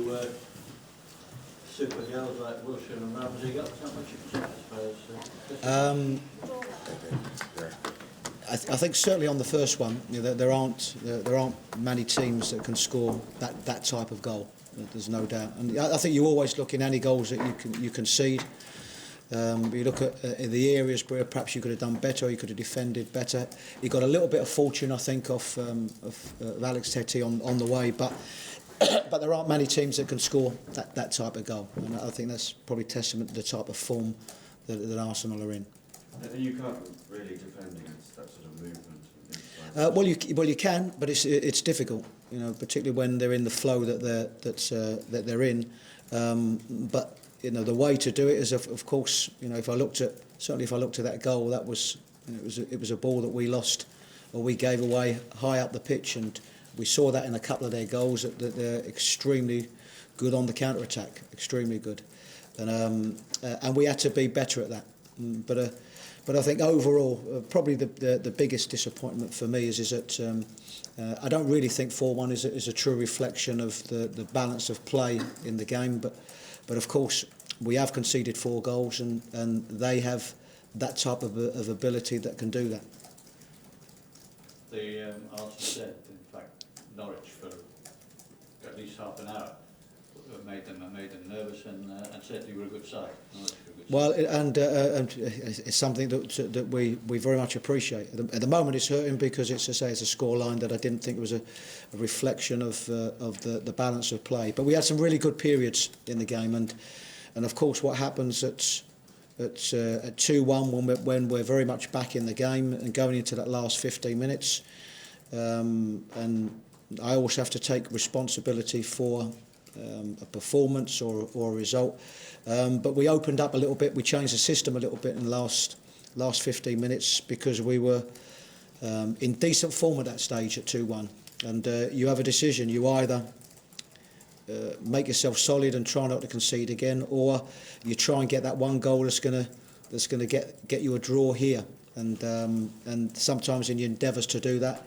two super girls like Wilson and Ramsey up, how much you can say, I suppose? I think certainly on the first one, there aren't many teams that can score that type of goal. There's no doubt, and I think you always look in any goals that you concede. You look at the areas where perhaps you could have done better, or you could have defended better. You got a little bit of fortune, I think, of Alex Tettey on the way, but there aren't many teams that can score that type of goal, and I think that's probably testament to the type of form that Arsenal are in. And you can't really defend against that sort of movement. Well, you can, but it's difficult, particularly when they're in the flow that they're in. But the way to do it is, of course, if I looked at that goal, that was it was a ball that we lost or we gave away high up the pitch, and we saw that in a couple of their goals that they're extremely good on the counter attack, extremely good, and we had to be better at that. But I think overall, probably the biggest disappointment for me is that I don't really think 4-1 is a true reflection of the balance of play in the game. But of course, we have conceded 4 goals, and they have that type of ability that can do that. The Arsenal said, in fact, Norwich for at least half an hour made them nervous and said you were a good side. Well, and it's something that we very much appreciate. At the moment, it's hurting because it's a scoreline that I didn't think was a reflection of the balance of play. But we had some really good periods in the game, and of course, what happens at 2-1 when we're very much back in the game and going into that last 15 minutes, and I also have to take responsibility for a performance or a result. But we opened up a little bit. We changed the system a little bit in the last 15 minutes because we were in decent form at that stage at 2-1. And you have a decision. You either make yourself solid and try not to concede again, or you try and get that one goal that's going to get you a draw here. And sometimes in your endeavours to do that,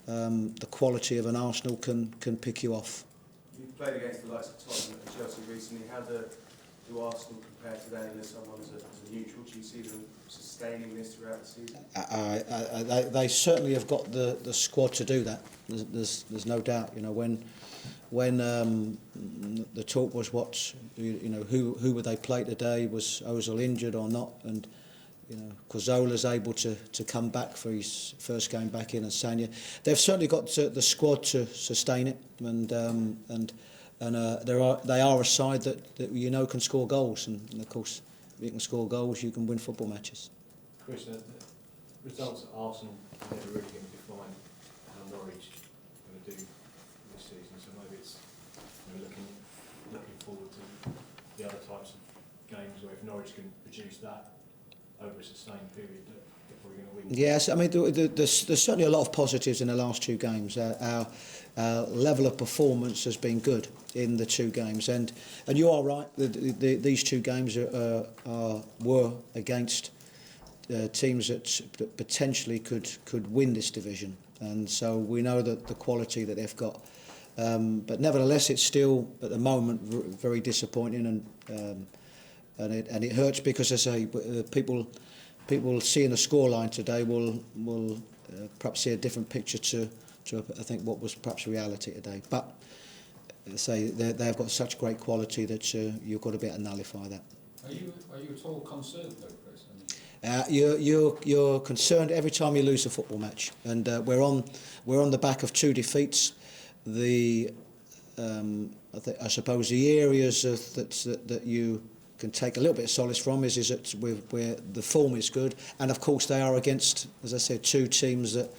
the quality of an Arsenal can pick you off. You've played against the likes of Tottenham and Chelsea recently. How do Arsenal compare today as someone as a neutral? Do you see them sustaining this throughout the season? They certainly have got the squad to do that. There's no doubt. When the talk was who would they play today? Was Ozil injured or not? And Cazorla's able to come back for his first game back in, and Sanya. They've certainly got the squad to sustain it, and they are a side that can score goals, and of course, if you can score goals, you can win football matches. Chris, the results at Arsenal are never really going to define how Norwich are going to do this season. So maybe it's looking forward to the other types of games where if Norwich can produce that over a sustained period, they're probably going to win. Yes, I mean there's certainly a lot of positives in the last 2 games. Our level of performance has been good in the 2 games, and you are right. These 2 games were against teams that potentially could win this division, and so we know that the quality that they've got. But nevertheless, it's still at the moment very disappointing, and it hurts because, as I say, people seeing the scoreline today will perhaps see a different picture to I think what was perhaps reality today. But say they've got such great quality that you've got to be able to nullify that. Are you at all concerned though, Chris? You're concerned every time you lose a football match, and we're on the back of 2 defeats. I suppose the areas that you can take a little bit of solace from is that where the form is good, and of course they are against, as I said, 2 teams that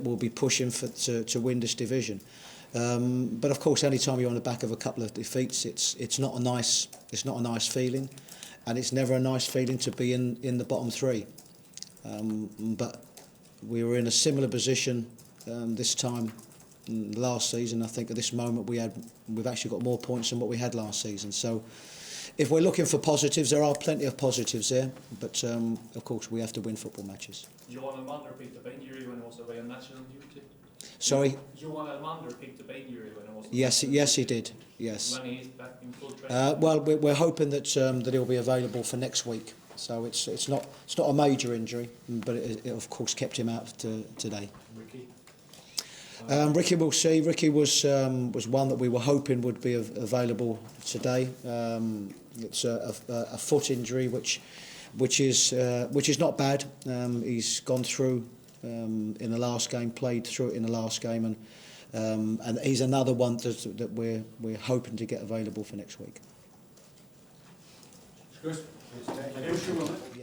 will be pushing to win this division. But of course, any time you're on the back of a couple of defeats, it's not a nice feeling, and it's never a nice feeling to be in the bottom 3. But we were in a similar position this time last season. I think at this moment we've actually got more points than what we had last season. So if we're looking for positives, there are plenty of positives there, but of course we have to win football matches. Johan Elmander picked up injury when he was away on national duty. Sorry? Johan Elmander picked up injury when he was Yes, yes, he did. Yes. When he's back in full training? Well, we're hoping that that he'll be available for next week. So it's not a major injury, but it of course kept him out today. Ricky? Ricky, we'll see. Ricky was one that we were hoping would be available today. It's a foot injury, which is not bad. He's gone through in the last game, played through it in the last game, and he's another one that we're hoping to get available for next week. Chris? Thank you.